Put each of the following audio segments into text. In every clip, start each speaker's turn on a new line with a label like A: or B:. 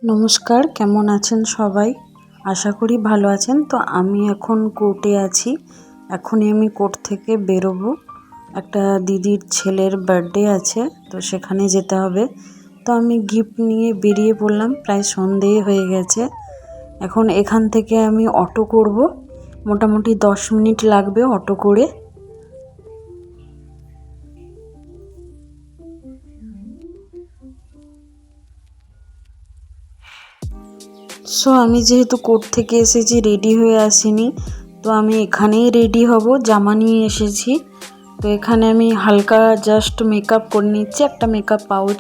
A: নমস্কার, কেমন আছেন সবাই? আশা করি ভালো আছেন। তো আমি এখন কোর্টে আছি। এখনই আমি কোর্ট থেকে বেরোবো। একটা দিদির ছেলের বার্থডে আছে, তো সেখানে যেতে হবে। তো আমি গিফট নিয়ে বেরিয়ে পড়লাম। প্রায় সন্ধে হয়ে গেছে। এখন এখান থেকে আমি অটো করব। মোটামুটি 10 মিনিট লাগবে অটো করে। আমি যেহেতু কোর্ট থেকে এসেছি, রেডি হয়ে আসিনি, তো আমি এখানেই রেডি হব। জামা নিয়ে এসেছি। তো এখানে আমি হালকা জাস্ট মেকআপ করে নিচ্ছি। একটা মেকআপ পাউচ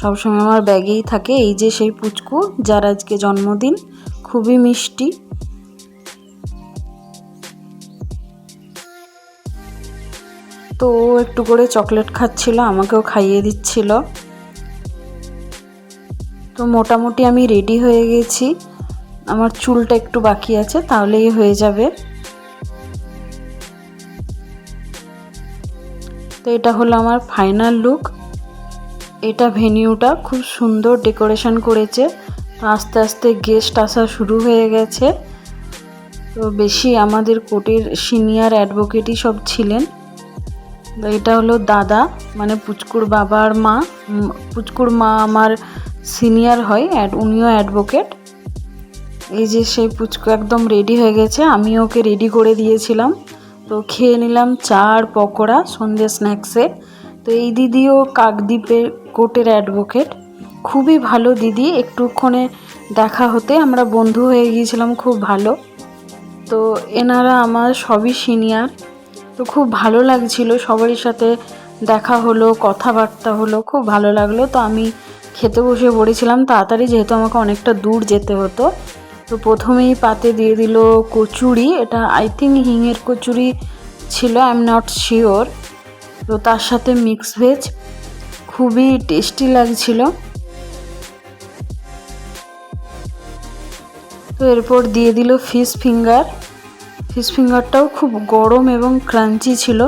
A: সবসময় আমার ব্যাগেই থাকে। এই যে সেই পুচকু যার আজকে জন্মদিন, খুবই মিষ্টি। তো ও একটু করে চকলেট খাচ্ছিল, আমাকেও খাইয়ে দিচ্ছিল। তো মোটামুটি আমি রেডি হয়ে গেছি। আমার চুলটা একটু বাকি আছে, তাহলেই হয়ে যাবে। তো এটা হলো আমার ফাইনাল লুক। এটা ভেনিউটা খুব সুন্দর ডেকোরেশন করেছে। তো আস্তে আস্তে গেস্ট আসা শুরু হয়ে গেছে। তো বেশি আমাদের কোর্টের সিনিয়র অ্যাডভোকেটই সব ছিলেন। তো এটা হলো দাদা, মানে পুচকুর বাবা আর মা। পুচকুর মা আমার সিনিয়র হয়, উনিও অ্যাডভোকেট। এই যে সেই পুচকু একদম রেডি হয়ে গেছে, আমি ওকে রেডি করে দিয়েছিলাম। তো খেয়ে নিলাম চা আর পকোড়া সন্ধ্যে স্ন্যাক্সে। তো এই দিদিও কাকদ্বীপের কোর্টের অ্যাডভোকেট, খুবই ভালো দিদি। একটুক্ষণে দেখা হতে আমরা বন্ধু হয়ে গিয়েছিলাম, খুব ভালো। তো এনারা আমার সবই সিনিয়র। তো খুব ভালো লাগছিল, সবারই সাথে দেখা হলো, কথাবার্তা হলো, খুব ভালো লাগলো। তো আমি খেতে বসে পড়েছিলাম তাড়াতাড়ি, যেহেতু আমাকে অনেকটা দূর যেতে হতো। তো প্রথমেই পাতে দিয়ে দিল কচুরি। এটা আই থিঙ্ক হিঙের কচুরি ছিল, আই এম নট শিওর। তো তার সাথে মিক্স ভেজ, খুবই টেস্টি লাগছিল। তো এরপর দিয়ে দিল ফিশ ফিঙ্গার। ফিশ ফিঙ্গারটাও খুব গরম এবং ক্রাঞ্চি ছিল।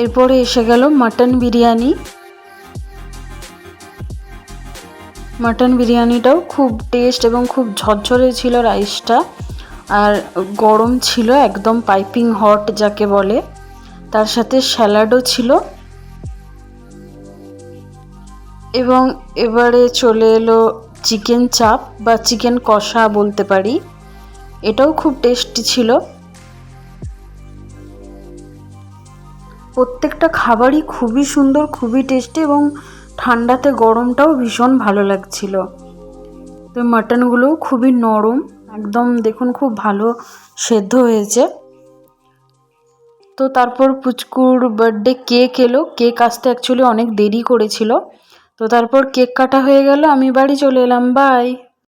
A: এরপরে এসে গেল মাটন বিরিয়ানি। মাটন বিরিয়ানিটাও খুব টেস্ট এবং খুব ঝরঝরে ছিল রাইসটা, আর গরম ছিল, একদম পাইপিং হট যাকে বলে। তার সাথে স্যালাডও ছিল। এবং এবারে চলে এলো চিকেন চাপ বা চিকেন কষা বলতে পারি। এটাও খুব টেস্টি ছিল। প্রত্যেকটা খাবারই খুবই সুন্দর, খুবই টেস্টি, এবং ঠান্ডাতে গরমটাও ভীষণ ভালো লাগছিল। তো মাটনগুলোও খুবই নরম, একদম দেখুন খুব ভালো সেদ্ধ হয়েছে। তো তারপর পুচকুর বার্থডে কেক এলো। কেক আসতে অ্যাকচুয়ালি অনেক দেরি করেছিল। তো তারপর কেক কাটা হয়ে গেল, আমি বাড়ি চলে এলাম। বাই।